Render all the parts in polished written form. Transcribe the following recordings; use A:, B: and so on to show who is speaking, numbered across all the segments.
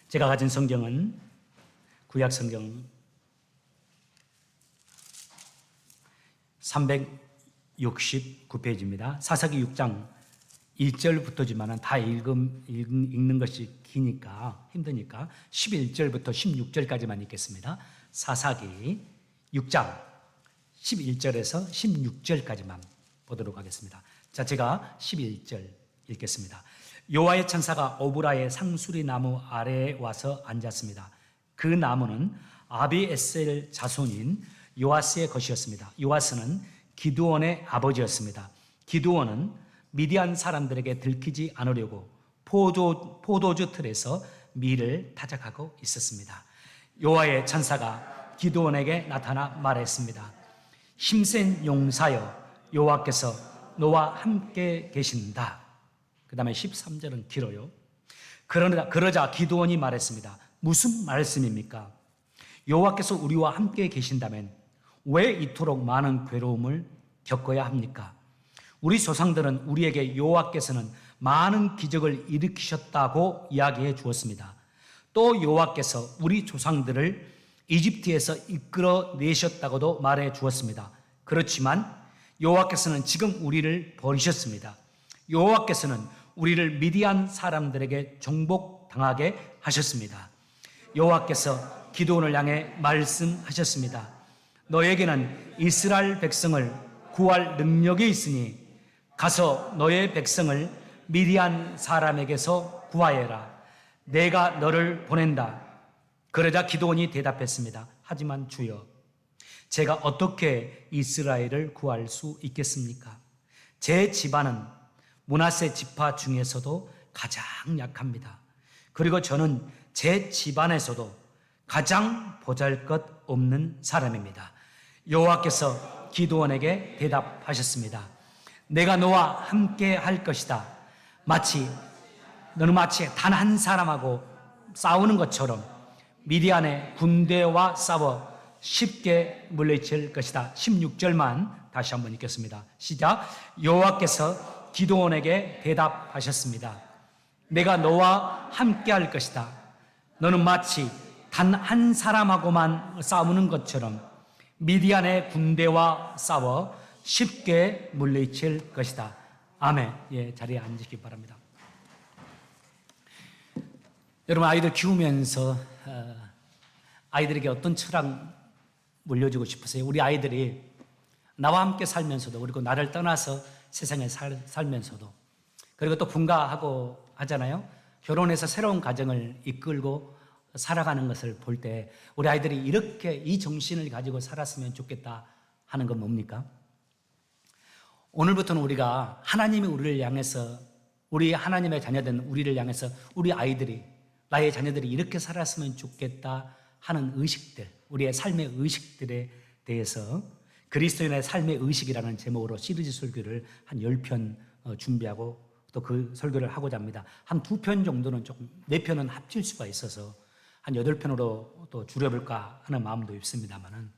A: 제가 가진 성경은 구약 성경 369페이지입니다. 사사기 6장 1절부터지만 다 읽는 것이 기니까 힘드니까 11절부터 16절까지만 읽겠습니다. 사사기 6장 11절에서 16절까지만 보도록 하겠습니다. 자, 제가 11절 읽겠습니다. 여호와의 천사가 오브라의 상수리 나무 아래에 와서 앉았습니다. 그 나무는 아비에셀 자손인 요아스의 것이었습니다. 요아스는 기드온의 아버지였습니다. 기드온은 미디안 사람들에게 들키지 않으려고 포도주 틀에서 밀을 타작하고 있었습니다. 여호와의 천사가 기드온에게 나타나 말했습니다. 힘센 용사여, 여호와께서 너와 함께 계신다. 그 다음에 13절은 길어요. 그러자 기드온이 말했습니다. 무슨 말씀입니까? 여호와께서 우리와 함께 계신다면 왜 이토록 많은 괴로움을 겪어야 합니까? 우리 조상들은 우리에게 여호와께서는 많은 기적을 일으키셨다고 이야기해 주었습니다. 또 여호와께서 우리 조상들을 이집트에서 이끌어내셨다고도 말해 주었습니다. 그렇지만 여호와께서는 지금 우리를 버리셨습니다. 여호와께서는 우리를 미디안 사람들에게 정복당하게 하셨습니다. 여호와께서 기드온을 향해 말씀하셨습니다. 너에게는 이스라엘 백성을 구할 능력이 있으니 가서 너의 백성을 미디안 사람에게서 구하여라. 내가 너를 보낸다. 그러자 기드온이 대답했습니다. 하지만 주여, 제가 어떻게 이스라엘을 구할 수 있겠습니까? 제 집안은 므낫세 지파 중에서도 가장 약합니다. 그리고 저는 제 집안에서도 가장 보잘것없는 사람입니다. 여호와께서 기드온에게 대답하셨습니다. 내가 너와 함께 할 것이다. 너는 마치 단 한 사람하고 싸우는 것처럼 미디안의 군대와 싸워 쉽게 물리칠 것이다. 16절만 다시 한번 읽겠습니다. 시작. 여호와께서 기드온에게 대답하셨습니다. 내가 너와 함께 할 것이다. 너는 마치 단 한 사람하고만 싸우는 것처럼 미디안의 군대와 싸워 쉽게 물리칠 것이다. 아멘. 예, 자리에 앉으시기 바랍니다. 여러분, 아이들 키우면서 아이들에게 어떤 철학 물려주고 싶으세요? 우리 아이들이 나와 함께 살면서도, 그리고 나를 떠나서 세상에 살면서도, 그리고 또 분가하고 하잖아요. 결혼해서 새로운 가정을 이끌고 살아가는 것을 볼 때 우리 아이들이 이렇게 이 정신을 가지고 살았으면 좋겠다 하는 건 뭡니까? 오늘부터는 우리가 하나님이 우리를 향해서, 우리 하나님의 자녀된 우리를 향해서 우리 아이들이, 나의 자녀들이 이렇게 살았으면 좋겠다 하는 의식들, 우리의 삶의 의식들에 대해서 그리스도인의 삶의 의식이라는 제목으로 시리즈 설교를 한 10편 준비하고 또 그 설교를 하고자 합니다. 한 2편 정도는 조금, 4편은 합칠 수가 있어서 한 8편으로 또 줄여볼까 하는 마음도 있습니다만은,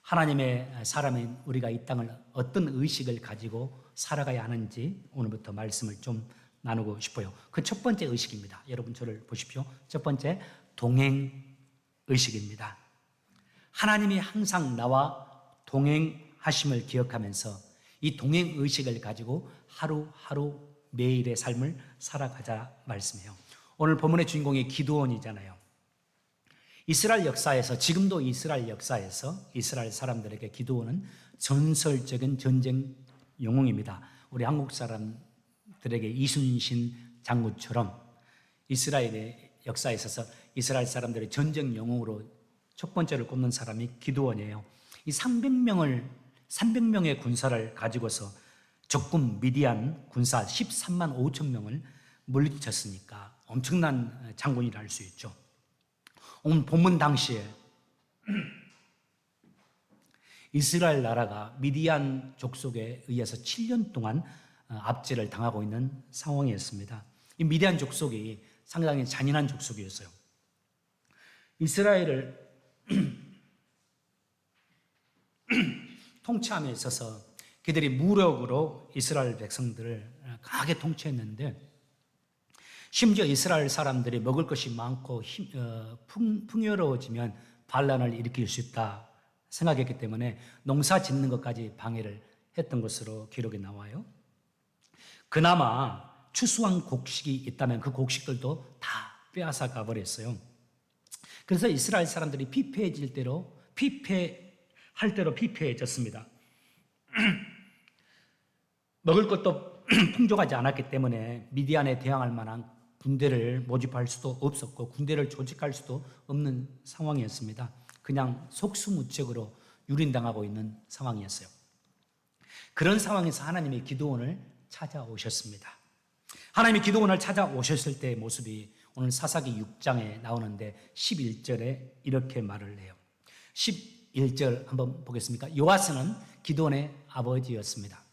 A: 하나님의 사람인 우리가 이 땅을 어떤 의식을 가지고 살아가야 하는지 오늘부터 말씀을 좀 나누고 싶어요. 그 첫 번째 의식입니다. 여러분 저를 보십시오. 첫 번째, 동행의식입니다. 하나님이 항상 나와 동행하심을 기억하면서 이 동행의식을 가지고 하루하루 매일의 삶을 살아가자 말씀이에요. 오늘 본문의 주인공이 기드온이잖아요. 이스라엘 역사에서, 지금도 이스라엘 역사에서 이스라엘 사람들에게 기드온은 전설적인 전쟁 영웅입니다. 우리 한국 사람들에게 이순신 장군처럼 이스라엘의 역사에 있어서 이스라엘 사람들의 전쟁 영웅으로 첫 번째를 꼽는 사람이 기드온이에요. 이 300명의 군사를 가지고서 적군 미디안 군사 13만 5천 명을 물리쳤으니까 엄청난 장군이라 할 수 있죠. 오늘 본문 당시에 이스라엘 나라가 미디안 족속에 의해서 7년 동안 압제를 당하고 있는 상황이었습니다. 이 미디안 족속이 상당히 잔인한 족속이었어요. 이스라엘을 통치함에 있어서 그들이 무력으로 이스라엘 백성들을 강하게 통치했는데, 심지어 이스라엘 사람들이 먹을 것이 많고 풍요로워지면 반란을 일으킬 수 있다 생각했기 때문에 농사 짓는 것까지 방해를 했던 것으로 기록이 나와요. 그나마 추수한 곡식이 있다면 그 곡식들도 다 빼앗아 가버렸어요. 그래서 이스라엘 사람들이 피폐해질 대로 피폐할 대로 피폐해졌습니다. 먹을 것도 풍족하지 않았기 때문에 미디안에 대항할 만한 군대를 모집할 수도 없었고 군대를 조직할 수도 없는 상황이었습니다. 그냥 속수무책으로 유린당하고 있는 상황이었어요. 그런 상황에서 하나님이 기드온을 찾아오셨습니다. 하나님이 기드온을 찾아오셨을 때의 모습이 오늘 사사기 6장에 나오는데 11절에 이렇게 말을 해요. 11절 한번 보겠습니까? 요아스는 기드온의 아버지였습니다.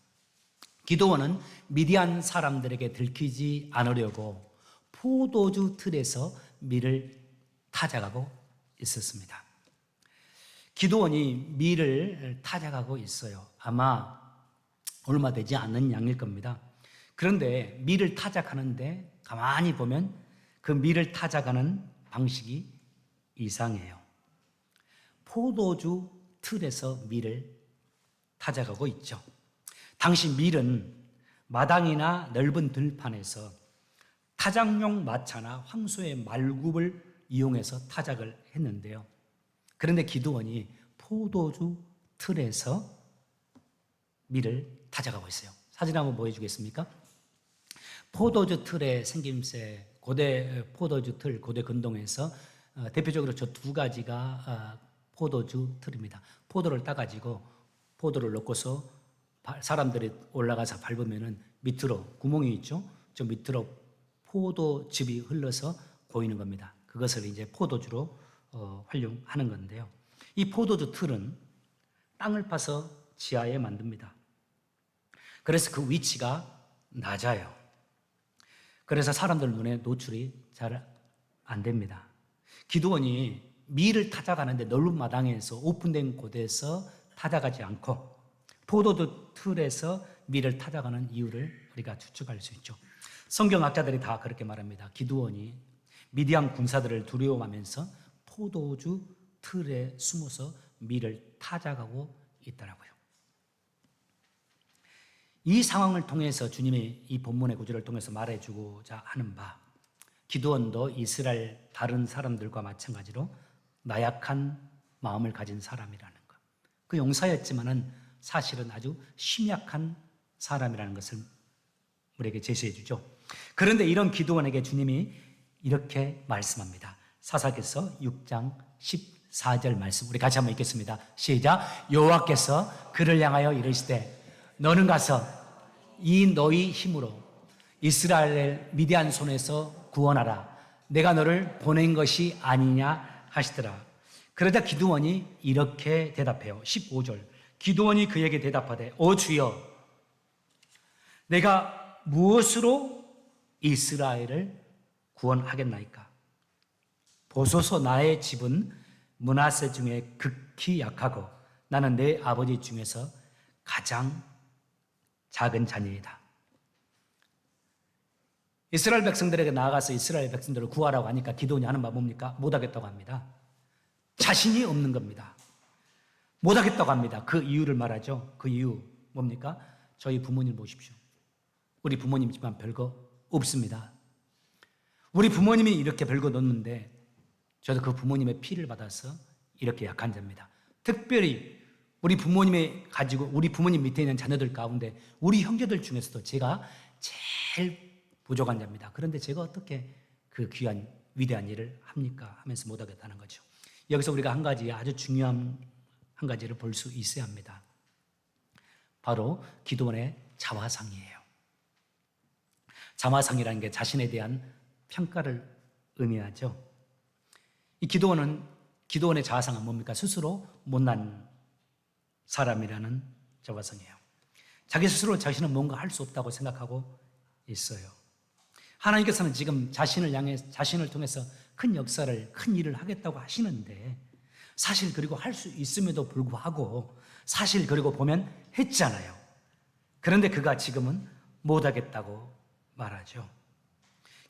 A: 기드온은 미디안 사람들에게 들키지 않으려고 포도주 틀에서 밀을 타작하고 있었습니다. 기드온이 밀을 타작하고 있어요. 아마 얼마 되지 않는 양일 겁니다. 그런데 밀을 타작하는데 가만히 보면 그 밀을 타작하는 방식이 이상해요. 포도주 틀에서 밀을 타작하고 있죠. 당시 밀은 마당이나 넓은 들판에서 타작용 마차나 황소의 말굽을 이용해서 타작을 했는데요. 그런데 기드온이 포도주 틀에서 밀을 타작하고 있어요. 사진 한번 보여주겠습니까? 포도주 틀의 생김새, 고대 포도주 틀, 고대 근동에서 대표적으로 저 두 가지가 포도주 틀입니다. 포도를 따가지고 포도를 넣고서 사람들이 올라가서 밟으면은 밑으로 구멍이 있죠. 저 밑으로 포도즙이 흘러서 보이는 겁니다. 그것을 이제 포도주로 활용하는 건데요. 이 포도주 틀은 땅을 파서 지하에 만듭니다. 그래서 그 위치가 낮아요. 그래서 사람들 눈에 노출이 잘 안 됩니다. 기드온이 밀을 타작하는데 넓은 마당에서 오픈된 곳에서 타작하지 않고 포도주 틀에서 밀을 타작하는 이유를 우리가 추측할 수 있죠. 성경학자들이 다 그렇게 말합니다. 기드온이 미디안 군사들을 두려워하면서 포도주 틀에 숨어서 밀을 타작하고 있더라고요. 이 상황을 통해서 주님이 이 본문의 구절을 통해서 말해주고자 하는 바, 기드온도 이스라엘 다른 사람들과 마찬가지로 나약한 마음을 가진 사람이라는 것. 그 용사였지만은 사실은 아주 심약한 사람이라는 것을 우리에게 제시해 주죠. 그런데 이런 기드온에게 주님이 이렇게 말씀합니다. 사사기서 6장 14절 말씀, 우리 같이 한번 읽겠습니다. 시작. 여호와께서 그를 향하여 이르시되 너는 가서 이 너희 힘으로 이스라엘을 미디안 손에서 구원하라. 내가 너를 보낸 것이 아니냐 하시더라. 그러자 기드온이 이렇게 대답해요. 15절. 기드온이 그에게 대답하되 오 주여, 내가 무엇으로 이스라엘을 구원하겠나이까? 보소서, 나의 집은 므낫세 중에 극히 약하고 나는 내 아버지 중에서 가장 작은 자녀이다. 이스라엘 백성들에게 나아가서 이스라엘 백성들을 구하라고 하니까 기드온이 하는 말 뭡니까? 못하겠다고 합니다. 자신이 없는 겁니다. 못하겠다고 합니다. 그 이유를 말하죠. 그 이유 뭡니까? 저희 부모님 보십시오. 우리 부모님 집안 별거 없습니다. 우리 부모님이 이렇게 별거 넣는데 저도 그 부모님의 피를 받아서 이렇게 약한 자입니다. 특별히 우리 부모님이 가지고 우리 부모님 밑에 있는 자녀들 가운데 우리 형제들 중에서도 제가 제일 부족한 자입니다. 그런데 제가 어떻게 그 귀한 위대한 일을 합니까? 하면서 못하겠다는 거죠. 여기서 우리가 한 가지 아주 중요한 한 가지를 볼 수 있어야 합니다. 바로 기드온의 자화상이에요. 자화상이라는 게 자신에 대한 평가를 의미하죠. 이 기드온의 자화상은 뭡니까? 스스로 못난 사람이라는 자화상이에요. 자기 스스로 자신은 뭔가 할 수 없다고 생각하고 있어요. 하나님께서는 지금 자신을 통해서 큰 역사를, 큰 일을 하겠다고 하시는데 사실 그리고 할 수 있음에도 불구하고 사실 그리고 보면 했잖아요. 그런데 그가 지금은 못하겠다고 말하죠.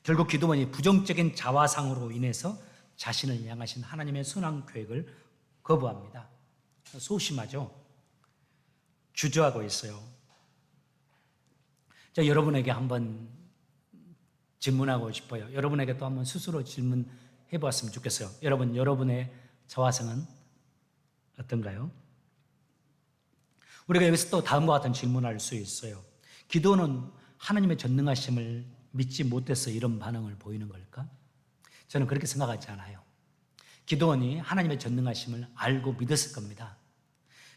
A: 결국 기도원이 부정적인 자화상으로 인해서 자신을 향하신 하나님의 선한 계획을 거부합니다. 소심하죠. 주저하고 있어요. 자, 여러분에게 한번 질문하고 싶어요. 여러분에게 또 한번 스스로 질문해 보았으면 좋겠어요. 여러분의 자화상은 어떤가요? 우리가 여기서 또 다음과 같은 질문을 할 수 있어요. 기도는 하나님의 전능하심을 믿지 못해서 이런 반응을 보이는 걸까? 저는 그렇게 생각하지 않아요. 기도원이 하나님의 전능하심을 알고 믿었을 겁니다.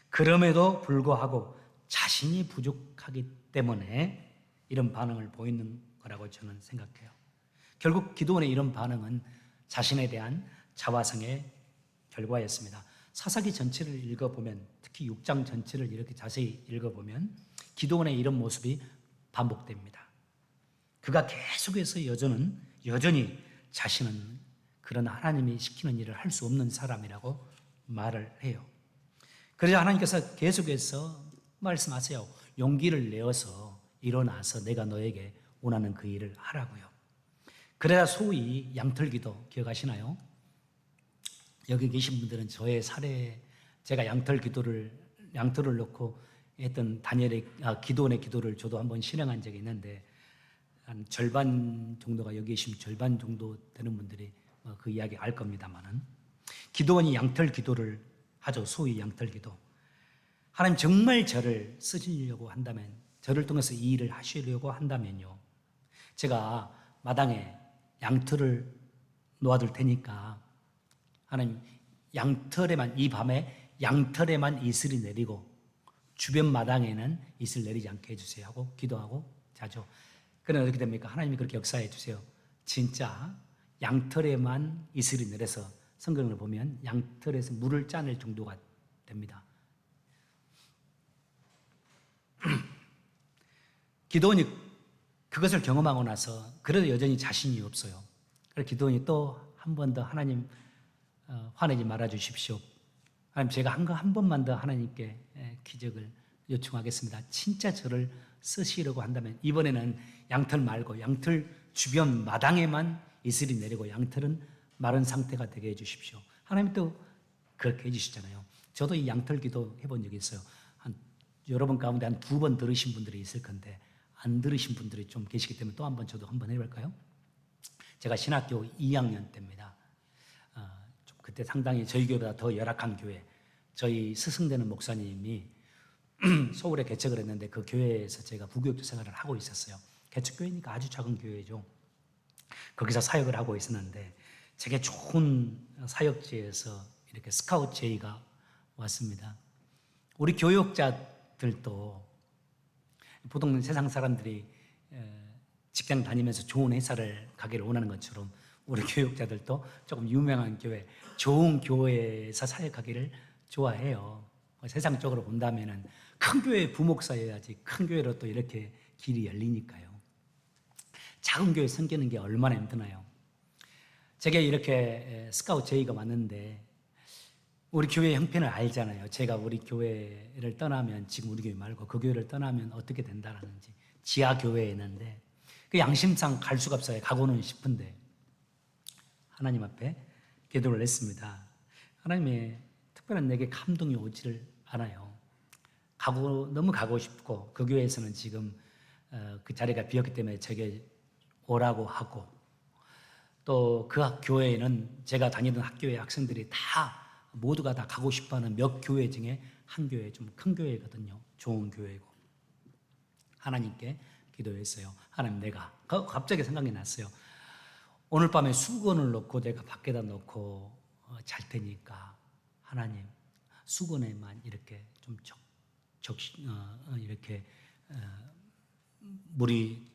A: 그럼에도 불구하고 자신이 부족하기 때문에 이런 반응을 보이는 거라고 저는 생각해요. 결국 기도원의 이런 반응은 자신에 대한 자화상의 결과였습니다. 사사기 전체를 읽어보면, 특히 6장 전체를 이렇게 자세히 읽어보면 기도원의 이런 모습이 반복됩니다. 그가 계속해서 여전히 자신은 그런 하나님이 시키는 일을 할 수 없는 사람이라고 말을 해요. 그래서 하나님께서 계속해서 말씀하세요. 용기를 내어서 일어나서 내가 너에게 원하는 그 일을 하라고요. 그래야 소위 양털기도 기억하시나요? 여기 계신 분들은 저의 사례, 제가 양털을 놓고 했던 기도원의 기도를 저도 한번 실행한 적이 있는데, 한 절반 정도가 여기 계시면 절반 정도 되는 분들이 그 이야기 알 겁니다만은, 기도원이 양털 기도를 하죠. 소위 양털 기도. 하나님 정말 저를 쓰시려고 한다면, 저를 통해서 이 일을 하시려고 한다면요, 제가 마당에 양털을 놓아둘 테니까 하나님 이 밤에 양털에만 이슬이 내리고 주변 마당에는 이슬 내리지 않게 해주세요 하고 기도하고 자죠. 그러면 어떻게 됩니까? 하나님이 그렇게 역사해 주세요. 진짜 양털에만 이슬이 내려서 성경을 보면 양털에서 물을 짜낼 정도가 됩니다. 기도원이 그것을 경험하고 나서 그래도 여전히 자신이 없어요. 그래서 기도원이 또 한 번 더 하나님 화내지 말아 주십시오. 하나님 제가 한 번만 더 하나님께 기적을 요청하겠습니다. 진짜 저를 쓰시려고 한다면 이번에는 양털 말고 양털 주변 마당에만 이슬이 내리고 양털은 마른 상태가 되게 해주십시오. 하나님 또 그렇게 해주시잖아요. 저도 이 양털 기도 해본 적이 있어요. 여러분 가운데 한 2번 들으신 분들이 있을 건데 안 들으신 분들이 좀 계시기 때문에 또 한번 저도 한번 해볼까요? 제가 신학교 2학년 때입니다. 좀 그때 상당히 저희 교회보다 더 열악한 교회, 저희 스승되는 목사님이 서울에 개척을 했는데 그 교회에서 제가 부교육자 생활을 하고 있었어요. 개척교회니까 아주 작은 교회죠. 거기서 사역을 하고 있었는데 되게 좋은 사역지에서 이렇게 스카우트 제의가 왔습니다. 우리 교육자들도 보통 세상 사람들이 직장 다니면서 좋은 회사를 가기를 원하는 것처럼 우리 교육자들도 조금 유명한 교회, 좋은 교회에서 사역하기를 좋아해요. 세상적으로 본다면은 큰 교회 부목사여야지 큰 교회로 또 이렇게 길이 열리니까요. 작은 교회 섬기는 게 얼마나 힘드나요? 제게 이렇게 스카우트 제의가 왔는데 우리 교회 형편을 알잖아요. 제가 우리 교회를 떠나면 지금 우리 교회 말고 그 교회를 떠나면 어떻게 된다라는지 지하 교회에 있는데 그 양심상 갈 수가 없어요. 가고는 싶은데 하나님 앞에 기도를 했습니다. 하나님의 특별한 내게 감동이 오지를 않아요. 너무 가고 싶고 그 교회에서는 지금 그 자리가 비었기 때문에 제게 오라고 하고 또 그 교회에는 제가 다니던 학교의 학생들이 모두가 다 가고 싶어하는 몇 교회 중에 한 교회, 좀 큰 교회거든요. 좋은 교회고 하나님께 기도했어요. 하나님 내가 갑자기 생각이 났어요. 오늘 밤에 수건을 놓고 내가 밖에다 놓고 잘 테니까 하나님 수건에만 이렇게 좀 이렇게 물이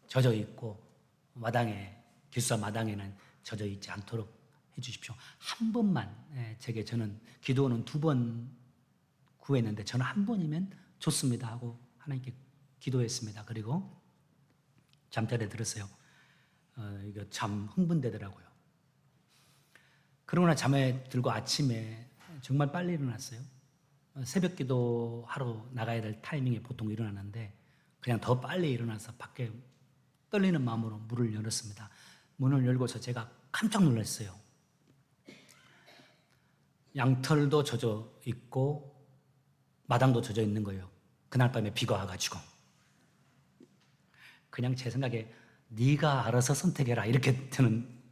A: 젖어 있고 기숙사 마당에는 젖어 있지 않도록 해주십시오. 한 번만 제게 저는 기도는 2번 구했는데 저는 한 번이면 좋습니다 하고 하나님께 기도했습니다. 그리고 잠자리에 들었어요. 이거 참 흥분되더라고요. 그러나 잠에 들고 아침에 정말 빨리 일어났어요. 새벽 기도하러 나가야 될 타이밍에 보통 일어나는데 그냥 더 빨리 일어나서 밖에 떨리는 마음으로 문을 열었습니다. 문을 열고서 제가 깜짝 놀랐어요. 양털도 젖어 있고 마당도 젖어 있는 거예요. 그날 밤에 비가 와가지고. 그냥 제 생각에 네가 알아서 선택해라 이렇게 드는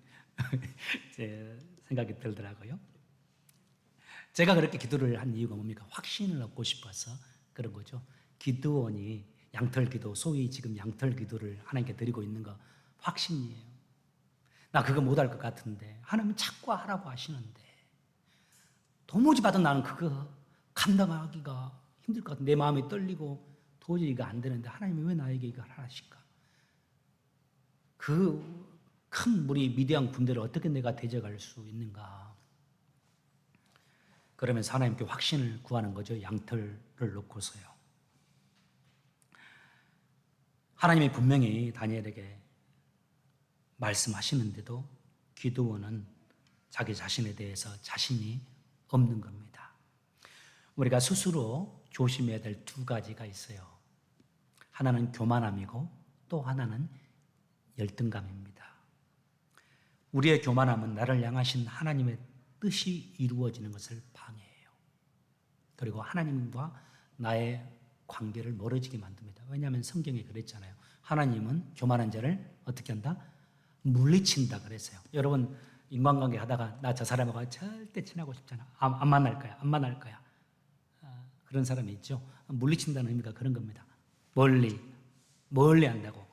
A: 제 생각이 들더라고요. 제가 그렇게 기도를 한 이유가 뭡니까? 확신을 얻고 싶어서 그런 거죠. 기도원이 양털 기도, 소위 지금 양털 기도를 하나님께 드리고 있는 거 확신이에요. 나 그거 못할 것 같은데 하나님은 자꾸 하라고 하시는데 도무지 받은 나는 그거 감당하기가 힘들 것 같아. 내 마음이 떨리고 도저히 이거 안 되는데 하나님이 왜 나에게 이걸 하실까? 그 큰 우리 미디안 군대를 어떻게 내가 대적할 수 있는가? 그러면서 하나님께 확신을 구하는 거죠. 양털을 놓고서요. 하나님이 분명히 다니엘에게 말씀하시는데도 기드온은 자기 자신에 대해서 자신이 없는 겁니다. 우리가 스스로 조심해야 될 두 가지가 있어요. 하나는 교만함이고 또 하나는 열등감입니다. 우리의 교만함은 나를 향하신 하나님의 뜻이 이루어지는 것을 방해해요. 그리고 하나님과 나의 관계를 멀어지게 만듭니다. 왜냐하면 성경에 그랬잖아요. 하나님은 교만한 자를 어떻게 한다? 물리친다 그랬어요. 여러분 인간관계 하다가 나 저 사람하고 절대 친하고 싶잖아. 안 만날 거야. 안 만날 거야. 그런 사람이 있죠. 물리친다는 의미가 그런 겁니다. 멀리 한다고.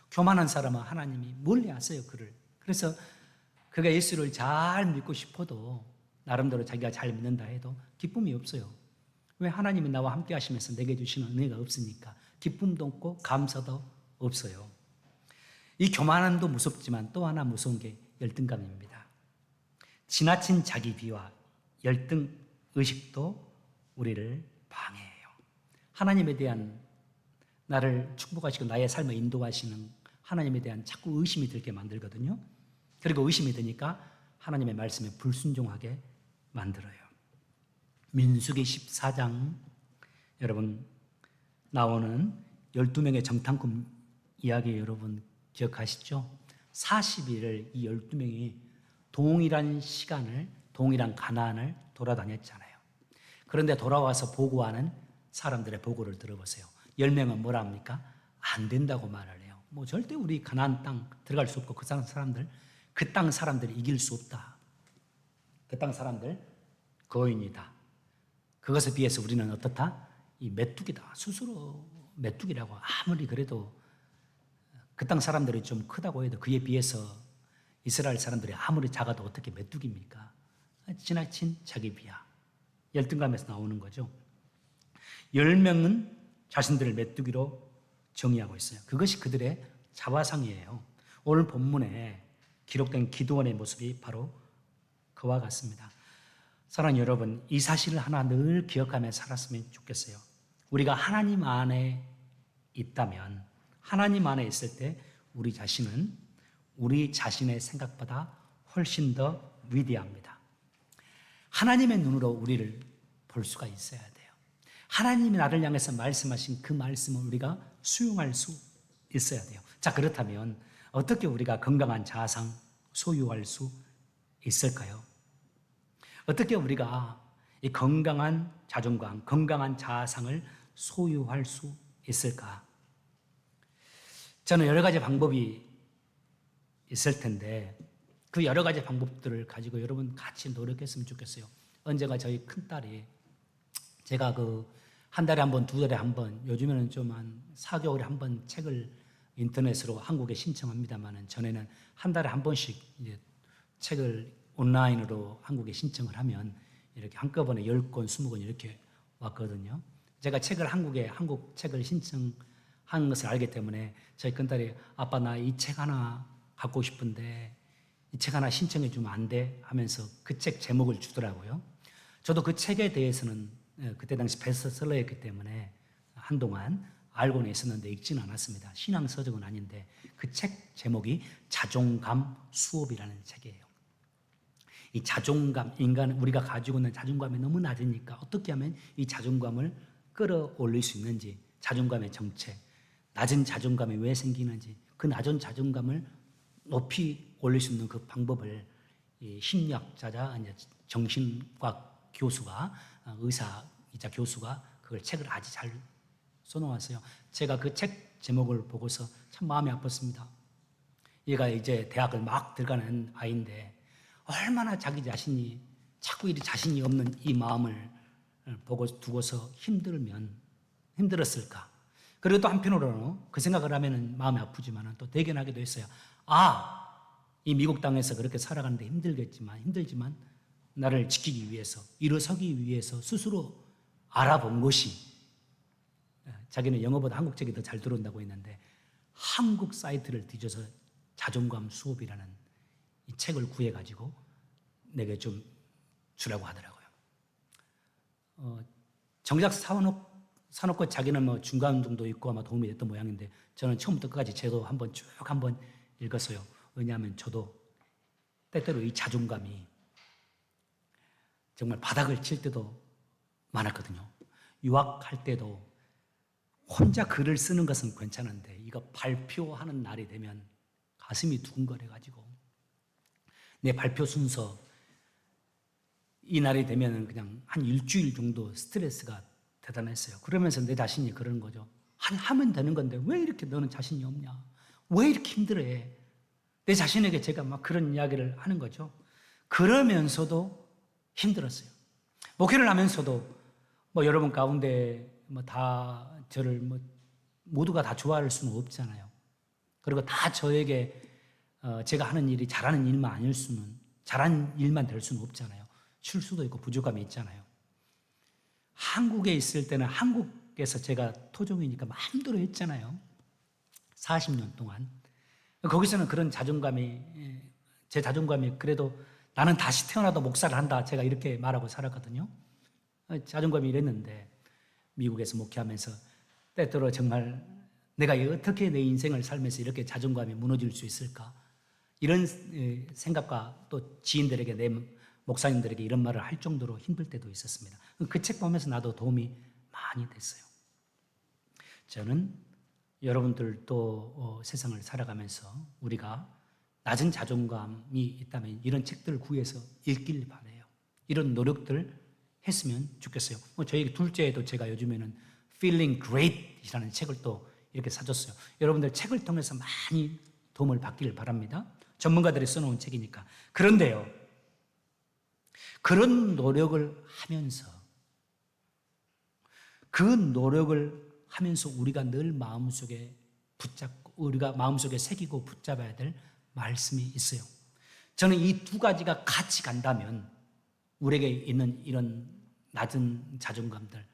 A: 교만한 사람은 하나님이 멀리 하세요. 그를. 그래서 그가 예수를 잘 믿고 싶어도 나름대로 자기가 잘 믿는다 해도 기쁨이 없어요. 왜? 하나님이 나와 함께 하시면서 내게 주시는 은혜가 없으니까 기쁨도 없고 감사도 없어요. 이 교만함도 무섭지만 또 하나 무서운 게 열등감입니다. 지나친 자기 비하, 열등 의식도 우리를 방해해요. 하나님에 대한 나를 축복하시고 나의 삶을 인도하시는 하나님에 대한 자꾸 의심이 들게 만들거든요. 그리고 의심이 드니까 하나님의 말씀에 불순종하게 만들어요. 민수기 14장 여러분 나오는 12명의 정탐꾼 이야기 여러분 기억하시죠? 40일을 이 12명이 동일한 시간을 동일한 가나안을 돌아다녔잖아요. 그런데 돌아와서 보고하는 사람들의 보고를 들어보세요. 10명은 뭐라 합니까? 안 된다고 말을 해요. 뭐 절대 우리 가나안 땅 들어갈 수 없고 그 땅 사람들이 이길 수 없다. 그 땅 사람들 거인이다. 그것에 비해서 우리는 어떻다? 이 메뚜기다. 스스로 메뚜기라고 아무리 그래도 그 땅 사람들이 좀 크다고 해도 그에 비해서 이스라엘 사람들이 아무리 작아도 어떻게 메뚜기입니까? 지나친 자기 비하. 열등감에서 나오는 거죠. 10명은 자신들을 메뚜기로 정의하고 있어요. 그것이 그들의 자화상이에요. 오늘 본문에 기록된 기드온의 모습이 바로 그와 같습니다. 사랑하는 여러분, 이 사실을 하나 늘 기억하며 살았으면 좋겠어요. 우리가 하나님 안에 있다면, 하나님 안에 있을 때 우리 자신은 우리 자신의 생각보다 훨씬 더 위대합니다. 하나님의 눈으로 우리를 볼 수가 있어야 돼요. 하나님이 나를 향해서 말씀하신 그 말씀을 우리가 수용할 수 있어야 돼요. 자, 그렇다면 어떻게 우리가 건강한 자아상 소유할 수 있을까요? 어떻게 우리가 이 건강한 자존감, 건강한 자아상을 소유할 수 있을까? 저는 여러 가지 방법이 있을 텐데 그 여러 가지 방법들을 가지고 여러분 같이 노력했으면 좋겠어요. 언젠가 저희 큰딸이 제가 한 달에 한 번, 두 달에 한 번, 요즘에는 좀 한 4개월에 한 번 책을 인터넷으로 한국에 신청합니다만은 전에는 한 달에 한 번씩 이제 책을 온라인으로 한국에 신청을 하면 이렇게 한꺼번에 10권, 20권 이렇게 왔거든요. 제가 한국 책을 신청한 것을 알기 때문에 저희 큰딸이 아빠 나 이 책 하나 갖고 싶은데 이 책 하나 신청해 주면 안 돼? 하면서 그 책 제목을 주더라고요. 저도 그 책에 대해서는 그때 당시 베스트셀러였기 때문에 한동안 알고는 있었는데 읽지는 않았습니다. 신앙 서적은 아닌데 그 책 제목이 자존감 수업이라는 책이에요. 이 자존감, 우리가 가지고 있는 자존감이 너무 낮으니까 어떻게 하면 이 자존감을 끌어올릴 수 있는지, 자존감의 정체, 낮은 자존감이 왜 생기는지 그 낮은 자존감을 높이 올릴 수 있는 그 방법을 이 심리학자자 정신과 교수가 의사이자 교수가 그걸 책을 아주 잘 써놓았어요. 제가 그 책 제목을 보고서 참 마음이 아팠습니다. 얘가 이제 대학을 막 들어가는 아이인데 얼마나 자기 자신이 자꾸 이리 자신이 없는 이 마음을 두고서 힘들었을까. 그리고 또 한편으로는 그 생각을 하면 마음이 아프지만 또 대견하기도 했어요. 이 미국 땅에서 그렇게 살아가는데 힘들지만 나를 지키기 위해서, 일어서기 위해서 스스로 알아본 것이, 자기는 영어보다 한국 책이 더 잘 들어온다고 했는데 한국 사이트를 뒤져서 자존감 수업이라는 이 책을 구해가지고 내게 좀 주라고 하더라고요. 정작 사놓고 자기는 뭐 중간 정도 있고 아마 도움이 됐던 모양인데 저는 처음부터 끝까지 쭉 한번 읽었어요. 왜냐하면 저도 때때로 이 자존감이 정말 바닥을 칠 때도 많았거든요. 유학할 때도 혼자 글을 쓰는 것은 괜찮은데 이거 발표하는 날이 되면 가슴이 두근거려가지고 내 발표 순서 이 날이 되면 그냥 한 일주일 정도 스트레스가 대단했어요. 그러면서 내 자신이 그러는 거죠. 하면 되는 건데 왜 이렇게 너는 자신이 없냐? 왜 이렇게 힘들어해? 내 자신에게 제가 막 그런 이야기를 하는 거죠. 그러면서도 힘들었어요. 목회를 하면서도 뭐 여러분 가운데 뭐 다 저를 뭐 모두가 다 좋아할 수는 없잖아요. 그리고 다 저에게 제가 하는 일이 잘하는 일만 잘하는 일만 될 수는 없잖아요. 실수도 있고 부족함이 있잖아요. 한국에 있을 때는 한국에서 제가 토종이니까 마음대로 했잖아요. 40년 동안. 거기서는 그런 제 자존감이 그래도 나는 다시 태어나도 목사를 한다. 제가 이렇게 말하고 살았거든요. 자존감이 이랬는데 미국에서 목회하면서 때때로 정말 내가 어떻게 내 인생을 살면서 이렇게 자존감이 무너질 수 있을까? 이런 생각과 또 지인들에게 목사님들에게 이런 말을 할 정도로 힘들 때도 있었습니다. 그 책 보면서 나도 도움이 많이 됐어요. 저는 여러분들도 세상을 살아가면서 우리가 낮은 자존감이 있다면 이런 책들을 구해서 읽길 바라요. 이런 노력들 했으면 좋겠어요. 저희 둘째에도 제가 요즘에는 Feeling Great이라는 책을 또 이렇게 사줬어요. 여러분들 책을 통해서 많이 도움을 받기를 바랍니다. 전문가들이 써놓은 책이니까. 그런데요, 그런 노력을 하면서 우리가 늘 마음속에 우리가 마음속에 새기고 붙잡아야 될 말씀이 있어요. 저는 이 두 가지가 같이 간다면 우리에게 있는 이런 낮은 자존감들,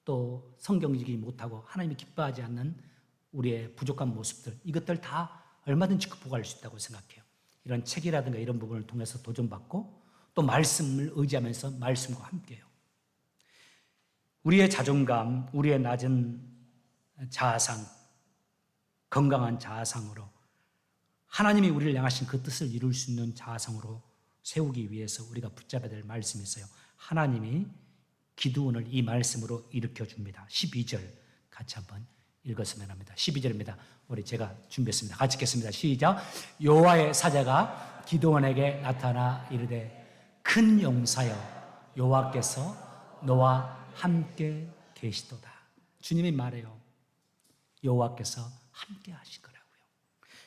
A: 또 성경지기 못하고 하나님이 기뻐하지 않는 우리의 부족한 모습들, 이것들 다 얼마든지 극복할 수 있다고 생각해요. 이런 책이라든가 이런 부분을 통해서 도전받고 또 말씀을 의지하면서 말씀과 함께해요. 우리의 자존감, 우리의 낮은 자아상, 건강한 자아상으로 하나님이 우리를 향하신 그 뜻을 이룰 수 있는 자아상으로 세우기 위해서 우리가 붙잡아야 될 말씀이 있어요. 하나님이 기드온을 이 말씀으로 일으켜줍니다. 12절 같이 한번 읽었으면 합니다. 12절입니다. 제가 준비했습니다. 같이 읽겠습니다. 시작. 여호와의 사자가 기드온에게 나타나 이르되 큰 용사여 여호와께서 너와 함께 계시도다. 주님이 말해요. 여호와께서 함께 하실 거라고요.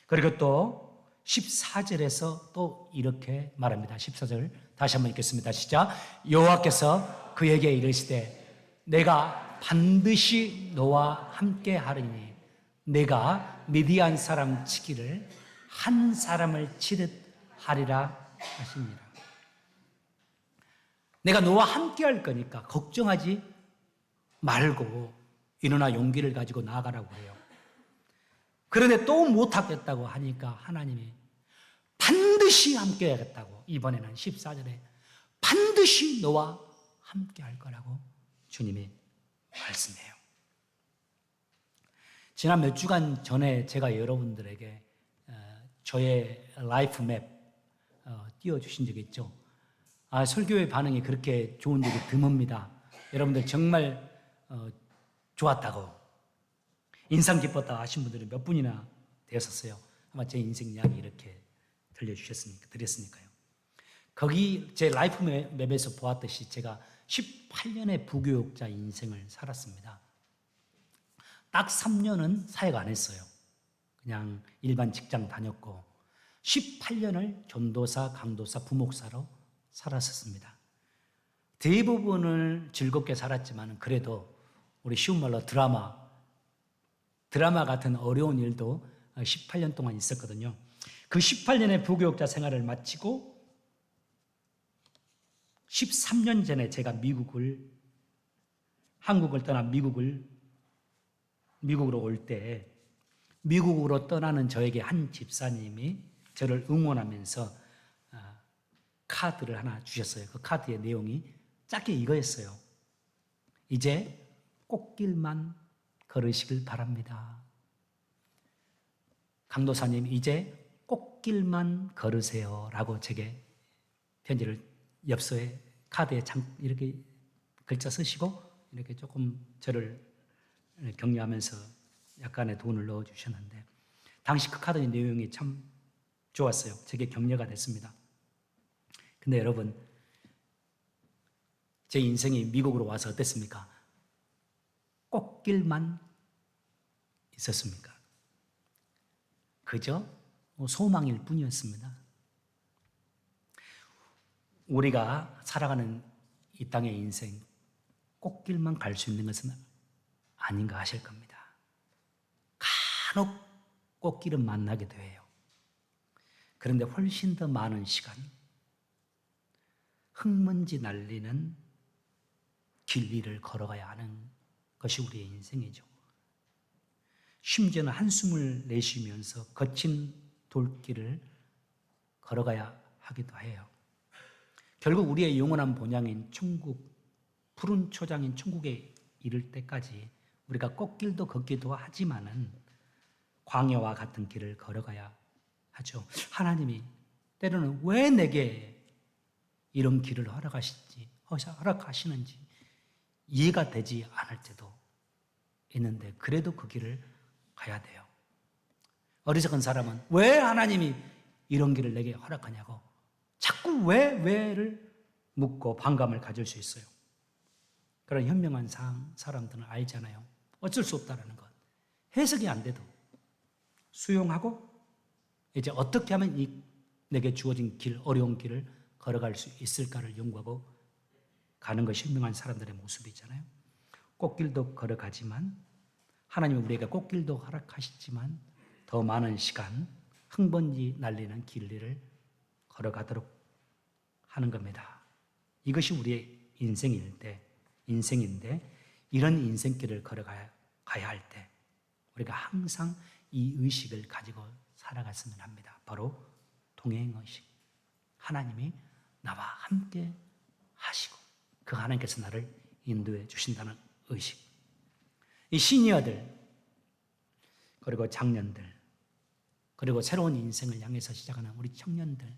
A: 그리고 또 14절에서 또 이렇게 말합니다. 14절 다시 한번 읽겠습니다. 시작. 여호와께서 그에게 이르시되 내가 반드시 너와 함께 하리니 내가 미디안 사람 치기를 한 사람을 치듯 하리라 하십니다. 내가 너와 함께 할 거니까 걱정하지 말고 일어나 용기를 가지고 나아가라고 해요. 그런데 또 못하겠다고 하니까 하나님이 반드시 함께 하겠다고 이번에는 14절에 반드시 너와 함께 할 거라고 주님이 말씀해요. 지난 몇 주간 전에 제가 여러분들에게 저의 라이프 맵 띄워주신 적이 있죠. 설교의 반응이 그렇게 좋은 적이 드뭅니다. 여러분들 정말 좋았다고 인상 깊었다 하신 분들이 몇 분이나 되었었어요. 아마 제 인생 이야기 이렇게 드렸으니까요. 거기 제 라이프 맵에서 보았듯이 제가 18년의 부교육자 인생을 살았습니다. 딱 3년은 사역 안 했어요. 그냥 일반 직장 다녔고 18년을 전도사, 강도사, 부목사로 살았었습니다. 대부분을 즐겁게 살았지만 그래도 우리 쉬운 말로 드라마 같은 어려운 일도 18년 동안 있었거든요. 그 18년의 부교육자 생활을 마치고 13년 전에 제가 한국을 떠나 미국으로 올 때 미국으로 떠나는 저에게 한 집사님이 저를 응원하면서 카드를 하나 주셨어요. 그 카드의 내용이 짧게 이거였어요. 이제 꽃길만 걸으시길 바랍니다. 강도사님, 이제 꽃길만 걸으세요. 라고 제게 편지를 엽서에 카드에 이렇게 글자 쓰시고 이렇게 조금 저를 격려하면서 약간의 돈을 넣어주셨는데 당시 그 카드의 내용이 참 좋았어요. 제게 격려가 됐습니다. 근데 여러분, 제 인생이 미국으로 와서 어땠습니까? 꽃길만 있었습니까? 그저 소망일 뿐이었습니다. 우리가 살아가는 이 땅의 인생, 꽃길만 갈 수 있는 것은 아닌가 하실 겁니다. 간혹 꽃길은 만나게 돼요. 그런데 훨씬 더 많은 시간, 흙먼지 날리는 길 위를 걸어가야 하는 것이 우리의 인생이죠. 심지어는 한숨을 내쉬면서 거친 돌길을 걸어가야 하기도 해요. 결국 우리의 영원한 본향인 천국, 푸른 초장인 천국에 이를 때까지 우리가 꽃길도 걷기도 하지만은 광야와 같은 길을 걸어가야 하죠. 하나님이 때로는 왜 내게 이런 길을 허락하시는지 이해가 되지 않을 때도 있는데 그래도 그 길을 가야 돼요. 어리석은 사람은 왜 하나님이 이런 길을 내게 허락하냐고 자꾸 왜를 묻고 반감을 가질 수 있어요. 그런 현명한 사람들은 알잖아요. 어쩔 수 없다는 것. 해석이 안 돼도 수용하고 이제 어떻게 하면 내게 주어진 길, 어려운 길을 걸어갈 수 있을까를 연구하고 가는 것이 현명한 사람들의 모습이잖아요. 꽃길도 걸어가지만 하나님은 우리에게 꽃길도 허락하시지만 더 많은 시간 흙먼지 날리는 길을 걸어가도록 하는 겁니다. 이것이 우리의 인생인데 이런 인생길을 걸어가야 할 때 우리가 항상 이 의식을 가지고 살아갔으면 합니다. 바로 동행의식. 하나님이 나와 함께 하시고 그 하나님께서 나를 인도해 주신다는 의식. 이 시니어들 그리고 장년들 그리고 새로운 인생을 향해서 시작하는 우리 청년들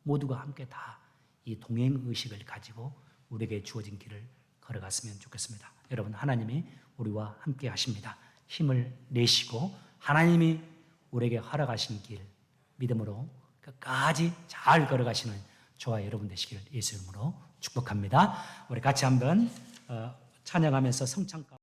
A: 모두가 함께 다 이 동행의식을 가지고 우리에게 주어진 길을 걸어갔으면 좋겠습니다. 여러분, 하나님이 우리와 함께 하십니다. 힘을 내시고 하나님이 우리에게 허락하신 길 믿음으로 끝까지 잘 걸어가시는 저와 여러분 되시길 예수 이름으로 축복합니다. 우리 같이 한번 찬양하면서 성찬가